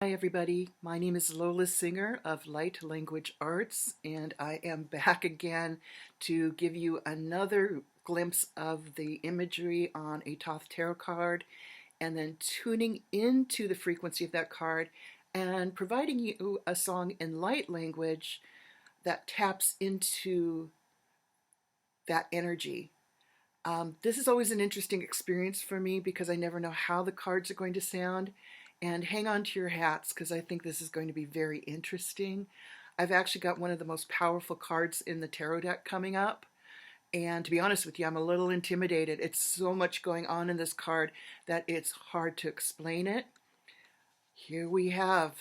Hi everybody, my name is Lola Singer of Light Language Arts, and I am back again to give you another glimpse of the imagery on a Thoth tarot card, and then tuning into the frequency of that card and providing you a song in light language that taps into that energy. This is always an interesting experience for me because I never know how the cards are going to sound. And hang on to your hats because I think this is going to be very interesting. I've actually got one of the most powerful cards in the tarot deck coming up. And to be honest with you, I'm a little intimidated. It's so much going on in this card that it's hard to explain it. Here we have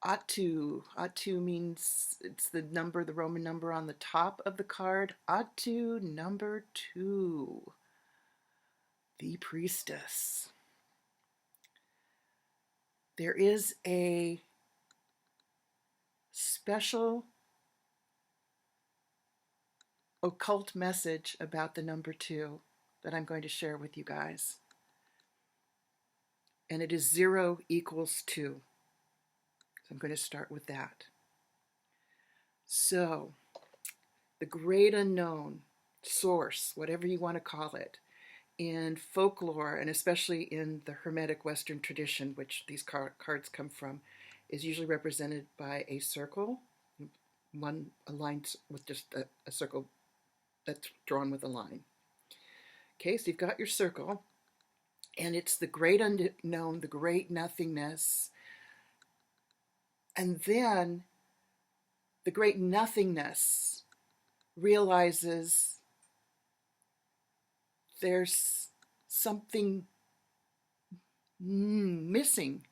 Atu. Atu means it's the number, the Roman number on the top of the card. Atu number 2, the Priestess. There is a special occult message about the number 2 that I'm going to share with you guys. And it is 0 equals 2. So I'm going to start with that. So, the great unknown, source, whatever you want to call it, in folklore, and especially in the Hermetic Western tradition, which these cards come from, is usually represented by a circle, one aligned with just a circle that's drawn with a line. Okay, so you've got your circle, and it's the great unknown, the great nothingness, and then the great nothingness realizes there's something missing.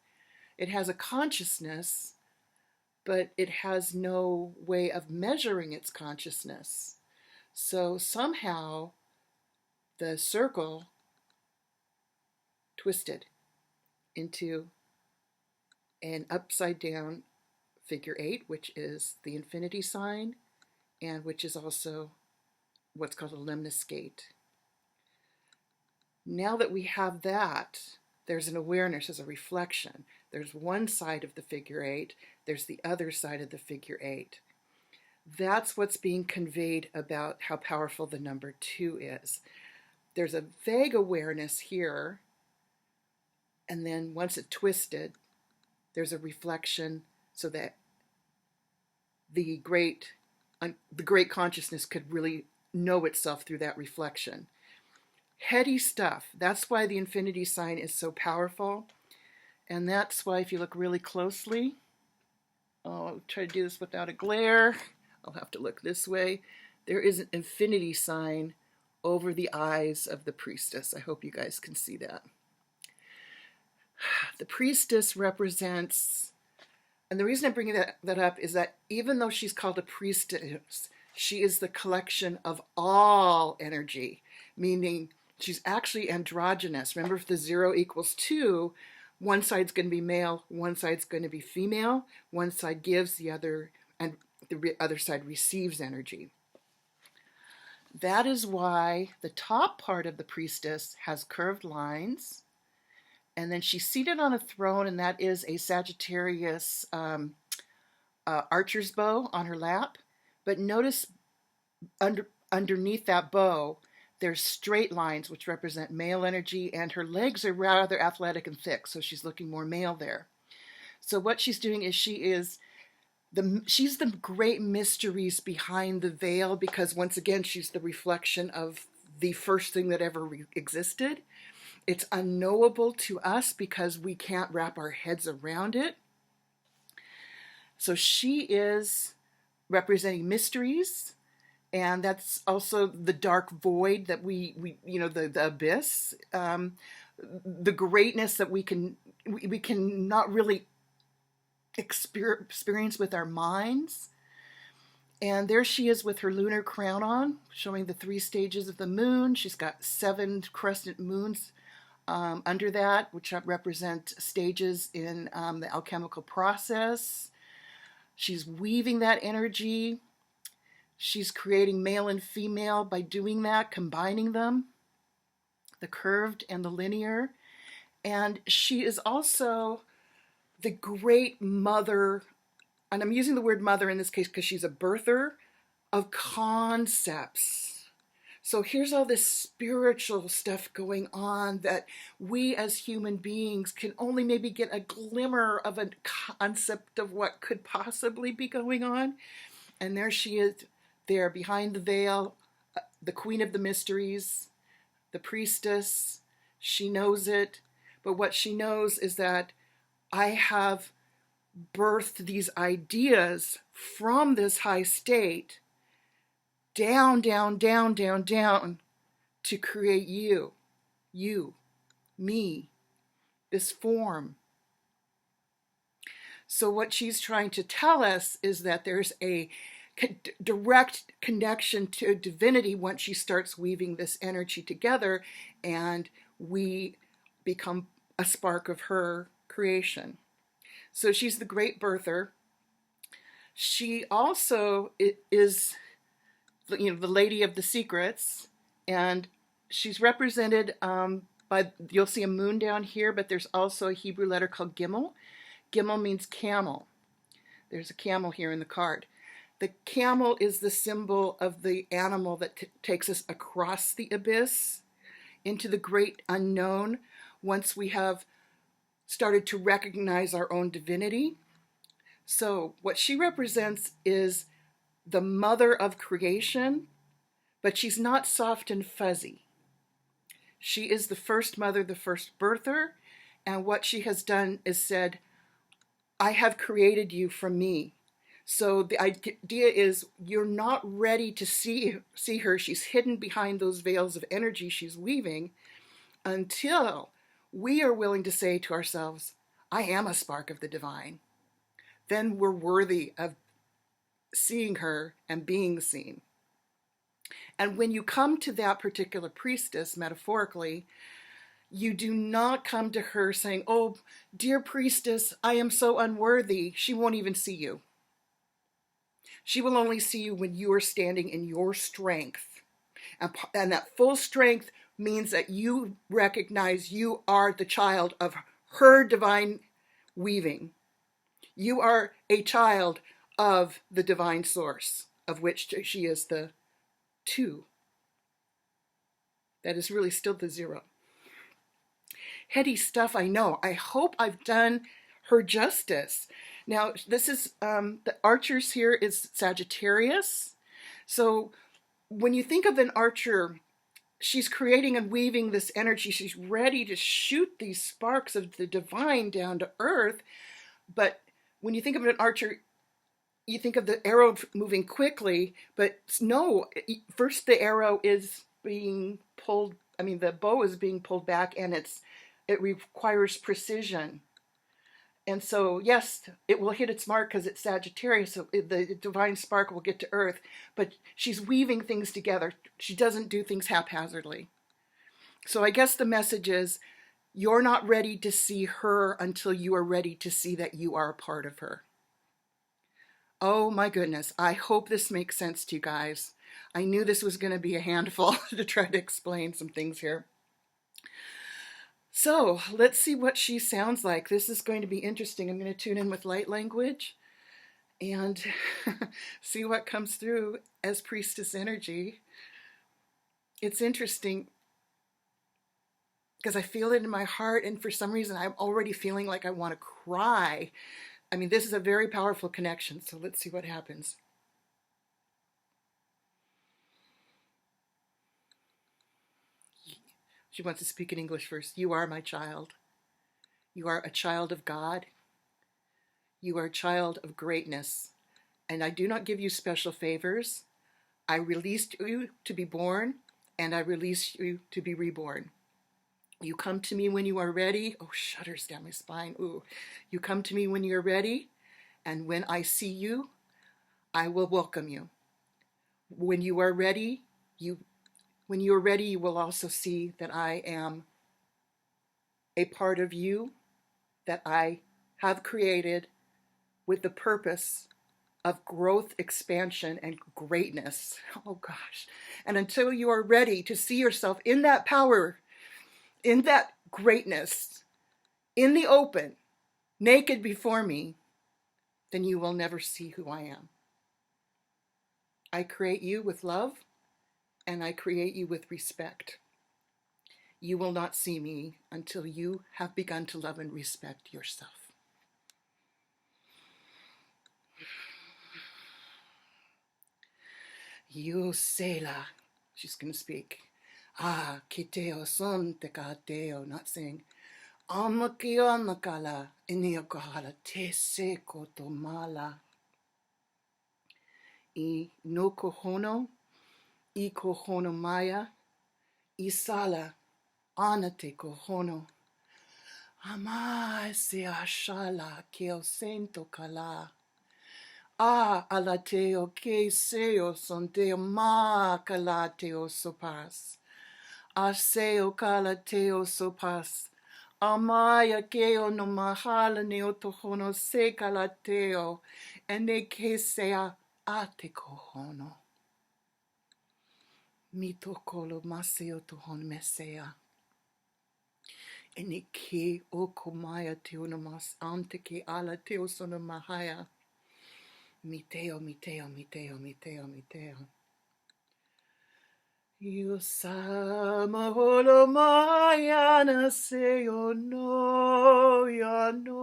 It has a consciousness, but it has no way of measuring its consciousness. So somehow the circle twisted into an upside down figure 8, which is the infinity sign, and which is also what's called a lemniscate. Now that we have that, there's an awareness, there's a reflection. There's one side of the figure 8, there's the other side of the figure 8. That's what's being conveyed about how powerful the number 2 is. There's a vague awareness here, and then once it twisted, there's a reflection so that the great consciousness could really know itself through that reflection. Heady stuff. That's why the infinity sign is so powerful. And that's why if you look really closely, I'll try to do this without a glare. I'll have to look this way. There is an infinity sign over the eyes of the priestess. I hope you guys can see that. The priestess represents, and the reason I'm bringing that up is that even though she's called a priestess, she is the collection of all energy, meaning she's actually androgynous. Remember, if the 0 equals 2, one side's going to be male, one side's going to be female. One side gives, the other, and the other side receives energy. That is why the top part of the priestess has curved lines, and then she's seated on a throne, and that is a Sagittarius archer's bow on her lap. But notice underneath that bow, there's straight lines, which represent male energy, and her legs are rather athletic and thick, so she's looking more male there. So what she's doing is she's the great mysteries behind the veil, because once again, she's the reflection of the first thing that ever existed. It's unknowable to us because we can't wrap our heads around it. So she is representing mysteries. And that's also the dark void that we the abyss, the greatness that we can not really experience with our minds. And there she is with her lunar crown on, showing the 3 stages of the moon. She's got 7 crescent moons under that, which represent stages in the alchemical process. She's weaving that energy. She's creating male and female by doing that, combining them, the curved and the linear. And she is also the great mother, and I'm using the word mother in this case because she's a birther of concepts. So here's all this spiritual stuff going on that we as human beings can only maybe get a glimmer of a concept of what could possibly be going on. And there she is, there behind the veil, the queen of the mysteries, the priestess. She knows it, but what she knows is that I have birthed these ideas from this high state down, down, down, down, down to create you, me, this form. So what she's trying to tell us is that there's a direct connection to divinity once she starts weaving this energy together, and we become a spark of her creation. So she's the great birther. She also is, the lady of the secrets, and she's represented by, you'll see a moon down here, but there's also a Hebrew letter called Gimel. Gimel means camel. There's a camel here in the card. The camel is the symbol of the animal that takes us across the abyss into the great unknown once we have started to recognize our own divinity. So what she represents is the mother of creation, but she's not soft and fuzzy. She is the first mother, the first birther, and what she has done is said, I have created you from me. So the idea is you're not ready to see her. She's hidden behind those veils of energy she's weaving until we are willing to say to ourselves, I am a spark of the divine. Then we're worthy of seeing her and being seen. And when you come to that particular priestess, metaphorically, you do not come to her saying, oh, dear priestess, I am so unworthy. She won't even see you. She will only see you when you are standing in your strength. And that full strength means that you recognize you are the child of her divine weaving. You are a child of the divine source, of which she is the 2. That is really still the 0. Heady stuff, I know. I hope I've done her justice. Now, this is, the archers here is Sagittarius. So when you think of an archer, she's creating and weaving this energy. She's ready to shoot these sparks of the divine down to earth. But when you think of an archer, you think of the arrow moving quickly, but no, first the arrow is being pulled, the bow is being pulled back, and it requires precision. And so, yes, it will hit its mark because it's Sagittarius, so the divine spark will get to earth, but she's weaving things together. She doesn't do things haphazardly. So I guess the message is, you're not ready to see her until you are ready to see that you are a part of her. Oh my goodness, I hope this makes sense to you guys. I knew this was going to be a handful to try to explain some things here. So let's see what she sounds like. This is going to be interesting. I'm going to tune in with light language and see what comes through as priestess energy. It's interesting because I feel it in my heart, and for some reason I'm already feeling like I want to cry. This is a very powerful connection, so let's see what happens. She wants to speak in English first. You are my child. You are a child of God. You are a child of greatness. And I do not give you special favors. I released you to be born, and I release you to be reborn. You come to me when you are ready. Oh, shudders down my spine. Ooh. You come to me when you're ready, and when I see you, I will welcome you. When you are ready, you will also see that I am a part of you that I have created with the purpose of growth, expansion, and greatness. Oh gosh. And until you are ready to see yourself in that power, in that greatness, in the open, naked before me, then you will never see who I am. I create you with love, and I create you with respect. You will not see me until you have begun to love and respect yourself. You Sela, she's going to speak. Ah, kiteo son te kateo, not saying amakio nakala iniokahala te se kotomala. I no kohono, I kohono maya, I sala, anate kohono. Ama se ashala keo sento kala. Ah, alateo que seo son deo ma calateo sopas. Aseo calateo sopas. Amaya keo no mahala neo tohono se calateo. Ene que sea ate kohono. Mito kolo maseo tohon mesea. Ene ke o komaya teo no mas ante ke ala teo sono mahaya. Miteo, miteo, miteo, miteo, miteo. You sama holo mayana seyo no ya no.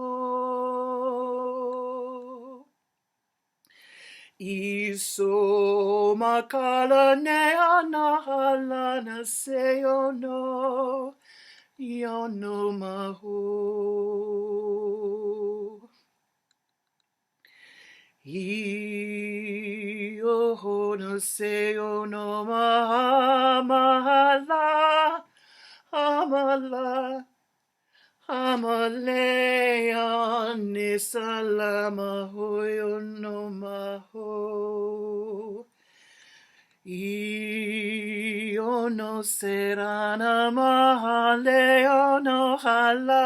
Iso makala ne anahalana seyo no ya no maho. Io no seo no mahamala, amala, amalea nisalama hoyo no maho. Io no serana mahalea no hala.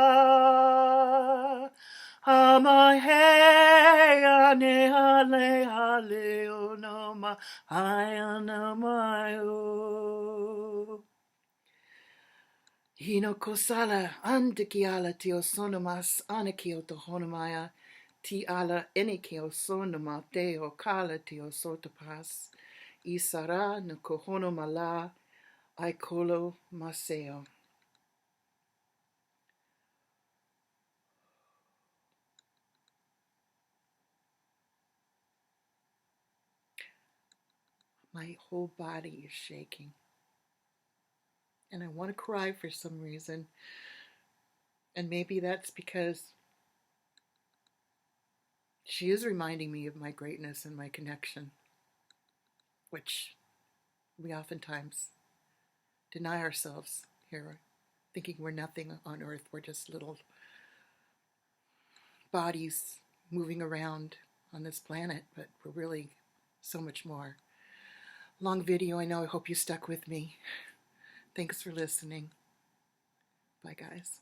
Amahea ne hale hale o no ma hayana mayo. Hino kosala andikiala tio sonomas anakio to honomaya ti ala enikio sonoma teo kala tio sotopas. Isara no kohonomala aikolo maseo. My whole body is shaking. And I want to cry for some reason. And maybe that's because she is reminding me of my greatness and my connection, which we oftentimes deny ourselves here, thinking we're nothing on earth. We're just little bodies moving around on this planet, but we're really so much more. Long video, I know. I hope you stuck with me. Thanks for listening. Bye, guys.